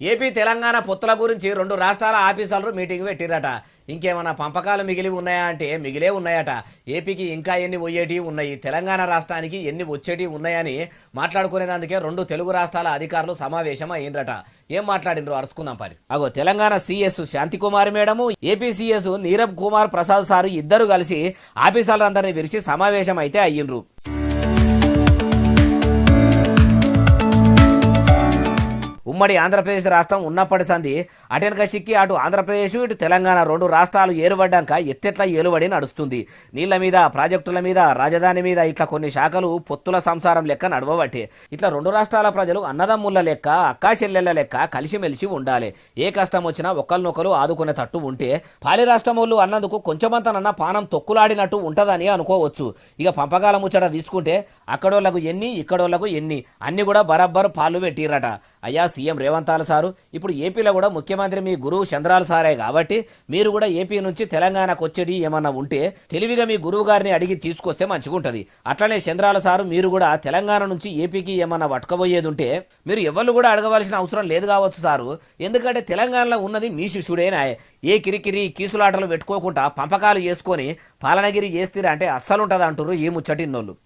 AP Telangana పొత్తుల గురించి రెండు రాష్ట్రాల ఆఫీసర్లు మీటింగ్ పెట్టిరట. ఇంకేమన్నా పంపకాలు మిగిలి ఉన్నాయా అంటే మిగిలే ఉన్నాయట. ఏపీకి ఇంకా ఎన్ని పోయేటివి ఉన్నాయి, తెలంగాణ రాష్ట్రానికి ఎన్ని వచ్చేటివి ఉన్నాయని మాట్లాడుకునేందుకే రెండు తెలుగు రాష్ట్రాల అధికారులు సమావేశం అయ్యిండ్రట. ఏం మాట్లాడినరు అరుచుకుందాం పరి. అగో Telangana CS Santhi Kumari madam, AP CS Neerabh Kumar Prasad sir ఇద్దరు కలిసి ఆఫీసర్లందరినీ విరిచి సమావేశం అయితే అయ్యిండ్రు. ఉమ్మడి ఆంధ్రప్రదేశ్ రాష్ట్రం ఉన్నప్పటి సంది అటెనక సిక్కి అటు ఆంధ్రప్రదేశ్ ఇటు తెలంగాణ రెండు రాష్ట్రాలు ఏలుబడ్డాక ఎత్తెట్లా ఏలుబడి నడుస్తుంది. నీళ్ల మీద, ప్రాజెక్టుల మీద, రాజధాని మీద ఇట్లా కొన్ని శాఖలు పొత్తుల సంసారం లెక్క నడవబట్టే. ఇట్లా రెండు రాష్ట్రాల ప్రజలు అన్నదమ్ముల లెక్క, అక్కా చెల్లెళ్ల లెక్క కలిసిమెలిసి ఉండాలి. ఏ కష్టం వచ్చినా ఒకరినొకరు ఆదుకునే తట్టు ఉంటే పాలి రాష్ట్రం వాళ్ళు అన్నందుకు కొంచెమంతనన్నా పానం తొక్కులాడినట్టు ఉంటుందని అనుకోవచ్చు. ఇక పంపకాల ముచ్చట తీసుకుంటే అక్కడోళ్లకు ఎన్ని, ఇక్కడోళ్లకు ఎన్ని అన్ని కూడా బరాబర్ పాలు పెట్టిరట. అయ్యా సీఎం రేవంత్ సారు, ఇప్పుడు ఏపీలో కూడా ముఖ్యమంత్రి మీ గురువు చంద్రాల సారే కాబట్టి మీరు కూడా ఏపీ నుంచి తెలంగాణకు వచ్చేది ఏమన్నా ఉంటే తెలివిగా మీ గురువు గారిని అడిగి తీసుకొస్తే మంచిగుంటది. అట్లనే చంద్రాల సారు మీరు కూడా తెలంగాణ నుంచి ఏపీకి ఏమన్నా పట్టుకోబోయేది ఉంటే మీరు ఎవరు కూడా అడగవలసిన అవసరం లేదు కావచ్చు సారు. ఎందుకంటే తెలంగాణలో ఉన్నది మీ శిష్యుడేనా. ఏ కిరికిరి కీసులాటలు పెట్టుకోకుండా పంపకాలు చేసుకొని పాలనగిరి చేస్తారా అంటే అస్సలు ఉంటుంది అంటారు ఈ ముచ్చటిన్నోళ్ళు.